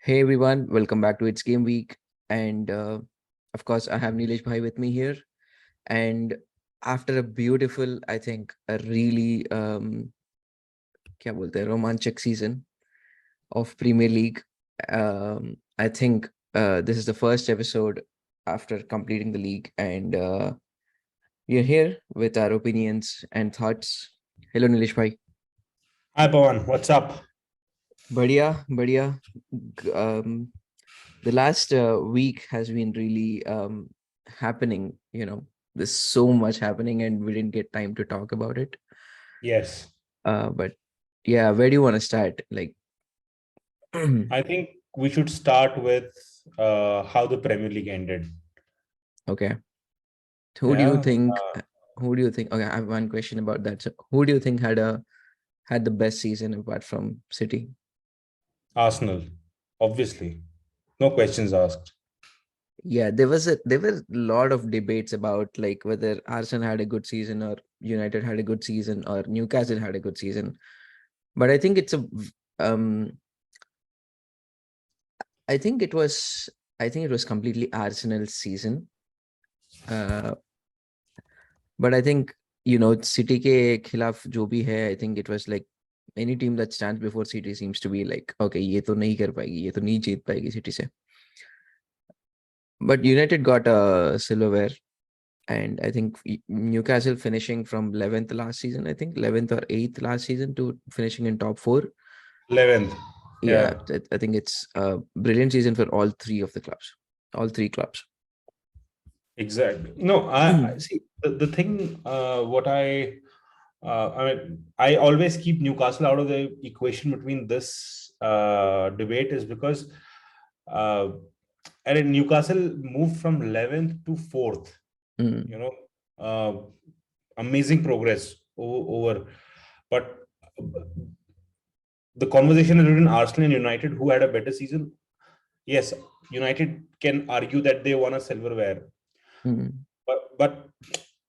Hey everyone, welcome back to It's Game Week. And of course, I have Nilesh Bhai with me here. And after a beautiful, I think, a really क्या बोलते हैं, romantic season of Premier League, I think this is the first episode after completing the league. And we're here with our opinions and thoughts. Hello, Nilesh Bhai. Hi, Pawan. What's up? Badhiya, badhiya. The last week has been really happening. There's so much happening and we didn't get time to talk about it. Yes. But yeah, where do you want to start? Like, I think we should start with how the Premier League ended. okay, who do you Yeah. think okay, I have one question about that. So who do you think had the best season apart from City? Arsenal, obviously. No questions asked. Yeah, there were a lot of debates about like whether Arsenal had a good season or United had a good season or Newcastle had a good season. But I think um I think it was completely Arsenal's season. Uh, but I think City के खिलाफ जो भी है, I think it was like any team that stands before City seems to be like, okay, ये तो नहीं कर पाएगी, ये तो नहीं जीत पाएगी City से. But United got a silverware, and I think Newcastle finishing from 11th last season, I think 11th or 8th last season to finishing in top 4. 11th. Yeah, Yeah. I think it's a brilliant season for all three of the clubs, all three clubs. Exactly. No, I see the thing. I always keep Newcastle out of the equation between this debate is because uh, and Newcastle moved from 11th to 4th. Mm. You know, uh, amazing progress over. But the conversation is between Arsenal and United, who had a better season. Yes, United can argue that they won a silverware, Mm. but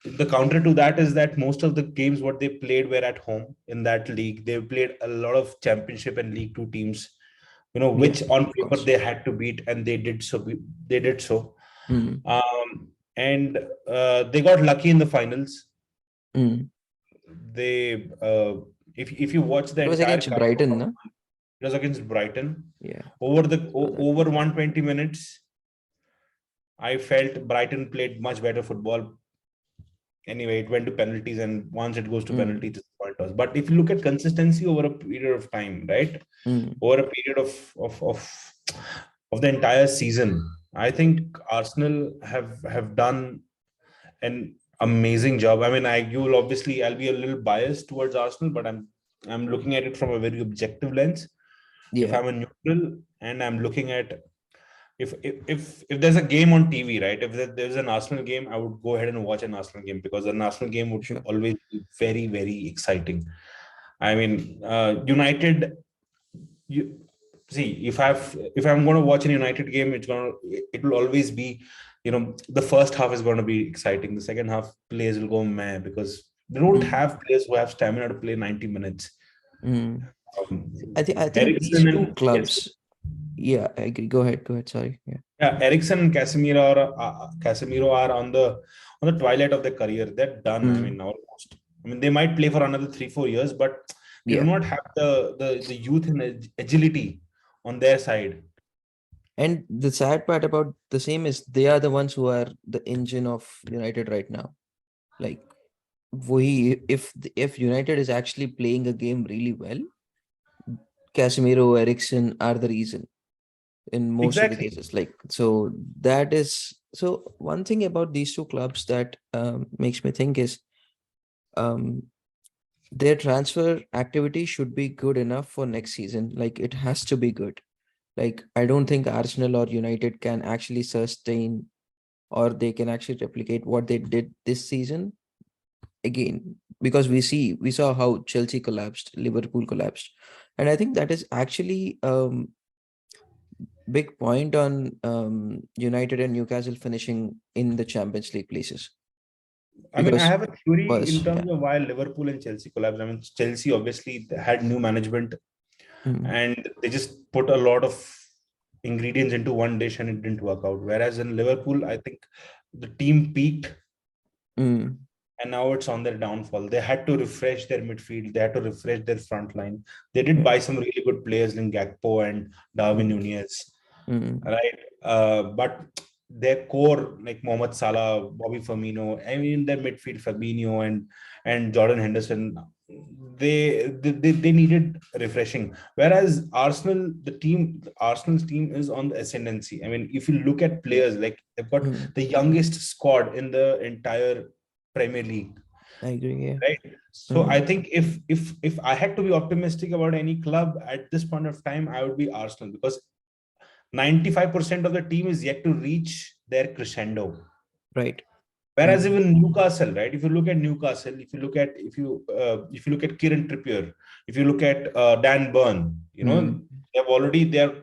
the counter to that is that most of the games what they played were at home in that league. They played a lot of championship and League Two teams, Yeah, which on of paper course. they had to beat, and they did so. They did so, Mm. and they got lucky in the finals. Mm. They, if you watch the It was entire against card, Brighton, no? it was against Brighton. Yeah. Over 120 minutes, I felt Brighton played much better football. Anyway, it went to penalties, and once it goes to Mm. penalties, it's a point toss. But if you look at consistency over a period of time, right, Mm. over a period of the entire season, I think Arsenal have done an amazing job. I mean, you will obviously, I'll be a little biased towards Arsenal, but I'm looking at it from a very objective lens. If Yeah, I'm a neutral and I'm looking at if there's a game on TV, right? If there's an Arsenal game, I would go ahead and watch an Arsenal game because an Arsenal game would sure. always be very, very exciting. I mean, United. You see, if I'm going to watch an United game, it will always be, the first half is going to be exciting. The second half players will go meh because they don't Mm. have players who have stamina to play 90 minutes. Mm. Um, I think these Ericsson two and yes. clubs. Yeah, I agree. Go ahead. Go ahead. Sorry. Yeah. Yeah, Ericsson and Casemiro are on the twilight of their career. They're done. I Mm. mean, almost. I mean, they might play for another 3-4 years, but they do Yeah. not have the youth and agility on their side. And the sad part about the same is they are the ones who are the engine of United right now. Like, if United is actually playing a game really well, Casemiro, Ericsson are the reason in most of the Exactly. cases. Like, so that is so one thing about these two clubs that makes me think is um their transfer activity should be good enough for next season. Like, it has to be good. Like, I don't think Arsenal or United can actually sustain or they can actually replicate what they did this season again, because we saw how Chelsea collapsed, Liverpool collapsed. And I think that is actually big point on United and Newcastle finishing in the Champions League places. I mean, I Because have a theory in was yeah. terms of why Liverpool and Chelsea collapsed. I mean, Chelsea obviously had new management Mm. and they just put a lot of ingredients into one dish and it didn't work out. Whereas in Liverpool, I think the team peaked Mm, and now it's on their downfall. They had to refresh their midfield. They had to refresh their front line. They did yeah. buy some really good players in Gakpo and Darwin Mm, Nunez, mm, right? But their core, like Mohamed Salah, Bobby Firmino, I mean their midfield, Fabinho and Jordan Henderson, they needed refreshing. Whereas Arsenal's team is on the ascendancy. I mean, if you look at players, like they've got mm, the youngest squad in the entire Premier League, I agree. Yeah. right? So I Mm, think if I had to be optimistic about any club at this point of time, I would be Arsenal, because 95% of the team is yet to reach their crescendo. right. Whereas Mm, even Newcastle, right? If you look at Newcastle, if you look at Kieran Trippier, if you look at Dan Burn, mm, they're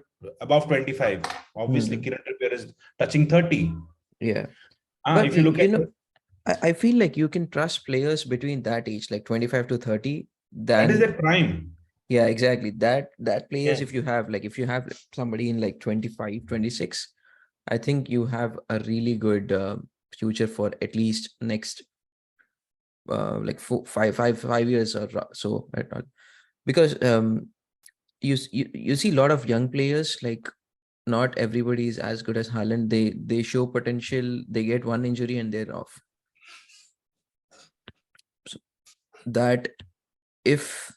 above 25. Obviously, mm, Kieran Trippier is touching 30. yeah. But If you look at I feel like you can trust players between that age, like 25 to 30, that is their than prime. yeah, exactly. That players, Yeah. if you have somebody in like 25, 26, I think you have a really good future for at least next like 5 years or so. Right now. Because you see a lot of young players, like not everybody is as good as Haaland. They show potential, they get one injury and they're off. So that if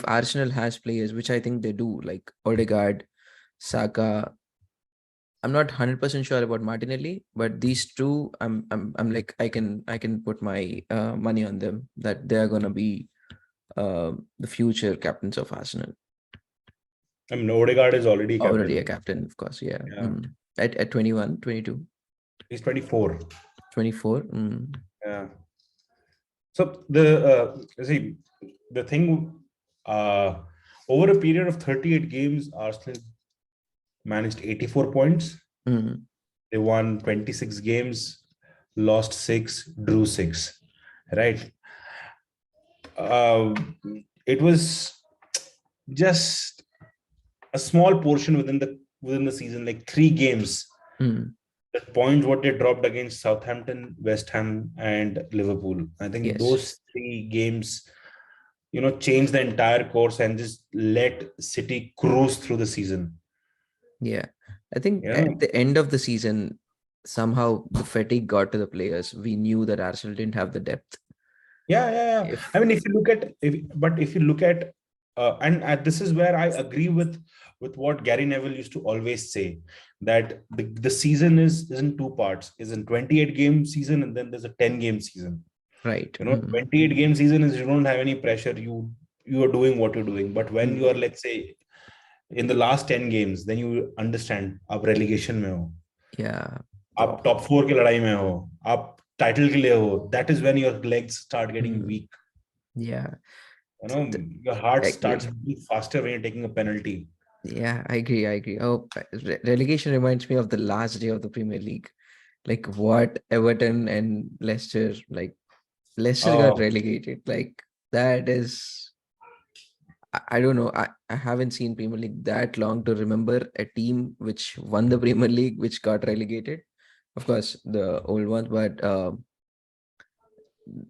Arsenal has players, which I think they do, like Odegaard, Saka. I'm not 100% sure about Martinelli, but these two, I'm like I can put my money on them that they are gonna be the future captains of Arsenal. I mean, Odegaard is already Already a captain. captain, of course. Yeah. Yeah. At 21, 22, He's 24. 24. Mm. Yeah. So see the thing, uh, over a period of 38 games, Arsenal managed 84 points. Mm. They won 26 games, lost six, drew six. Right. Uh, it was just a small portion within the season, like three games. Mm. The points what they dropped against Southampton, West Ham, and Liverpool. I think Yes. those three games, change the entire course and just let City cruise through the season. Yeah. I think You at know, the end of the season, somehow the fatigue got to the players. We knew that Arsenal didn't have the depth. yeah, yeah, yeah. I If mean, if you look at, this is where I agree with what Gary Neville used to always say, that the season isn't two parts, is in 28 game season and then there's a 10 game season. right. Mm. 28 game season is you don't have any pressure. You are doing what you're doing. But when you are, Mm. let's say, in the last 10 games, then you understand आप relegation में हो, Yeah. आप Wow. top 4 के लड़ाई में हो, आप title के लिए हो. That is when your legs start getting Mm. weak. Yeah. You Th- know, th- your heart I starts agree. beating faster when you're taking a penalty. Yeah, I agree. I agree. Oh, relegation reminds me of the last day of the Premier League. Like what Everton and Leicester, like Leicester got Oh, relegated. Like that is, I don't know. I haven't seen Premier League that long to remember a team which won the Premier League, which got relegated. Of course, the old ones, but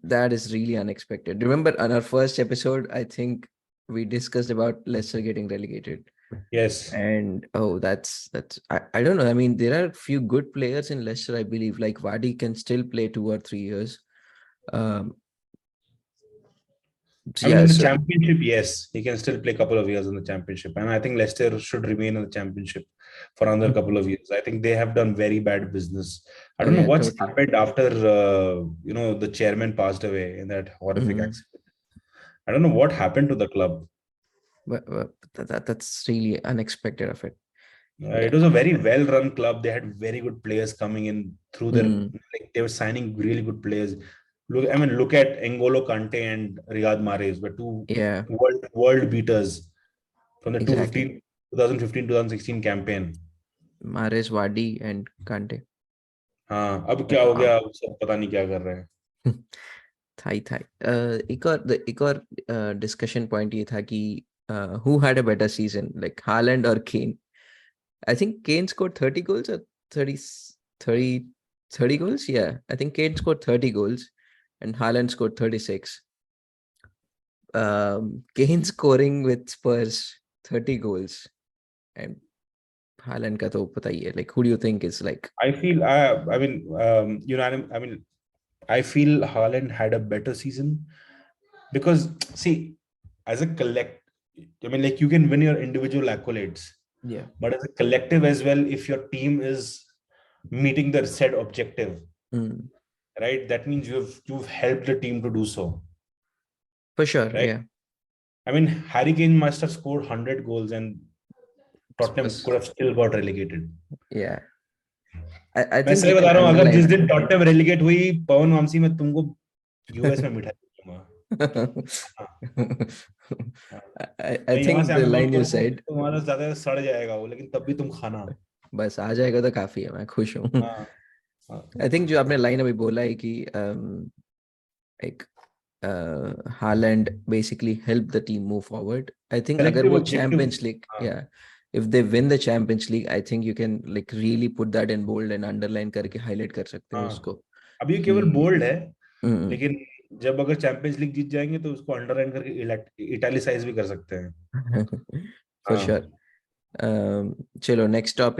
that is really unexpected. Remember on our first episode, I think we discussed about Leicester getting relegated. yes. And oh, I don't know. I mean, there are few good players in Leicester, I believe. Like Vardy can still play 2 or 3 years. Um, so I mean, yeah, in the so championship, yes, he can still play a couple of years in the championship. And I think Leicester should remain in the championship for another couple Mhm. of years. I think they have done very bad business. I Oh don't know yeah, what's totally. happened after, the chairman passed away in that horrific Mhm. accident. I don't know what happened to the club. But that's really unexpected of it. It Yeah. was a very well-run club. They had very good players coming in through their, Mm, like they were signing really good players. Look at N'Golo Kante and Riyad Mahrez, were two yeah, world beaters from the exactly. 2016 campaign. Mahrez, Vardy, and Kante. हाँ, अब क्या Like, हो गया, अब सब पता नहीं क्या कर रहे हैं. था एक और डिस्कशन पॉइंट ये था कि who had a better season, like Holland और केन. I think Kane scored 30 goals or 30, 30, 30 goals. Yeah, I think Kane scored 30 goals and Haaland scored 36. Kane scoring with Spurs 30 goals and Haaland का तो पता ही है. Like, who do you think is like? I feel, I mean, I mean, I feel Haaland had a better season because, see, as a collect, I mean, like you can win your individual accolades, Yeah. but as a collective as well, if your team is meeting the said objective, Mm, right, that means you've helped the team to do so, for sure. right? Yeah. I mean, Harry Kane must have scored 100 goals and Tottenham could Spurs. have still got relegated. Yeah. I मैं think सही you can बता रहा हूँ, अगर जिस underline. दिन Tottenham relegate हुई, पवन वामसी में तुमको यूएस में मिठाई दूंगा। I मैं यहाँ think से the अमेजोन line you करूंगा, said, तुम्हारा ज्यादा सड़ जाएगा वो, लेकिन तब भी तुम खाना। बस आ जाएगा तो काफी है, मैं खुश हूँ. हाँ हाँ, I think जो आपने लाइन अभी बोला है कि like Haaland basically helped the team move forward. I think अगर कलेक्टिव वो ऑब्जेक्टिव। Champions League, हाँ yeah, if they win the Champions League, I think you can like really put that in bold and underline करके highlight कर सकते हो हाँ, उसको अभी ये कि केवल बोल्ड है, हम्म. लेकिन जब अगर चैंपियंस लीग जीत जाएंगे तो उसको अंडरलाइन करके इटैलिसाइज भी कर सकते हैं। For sure. हाँ चलो next topic.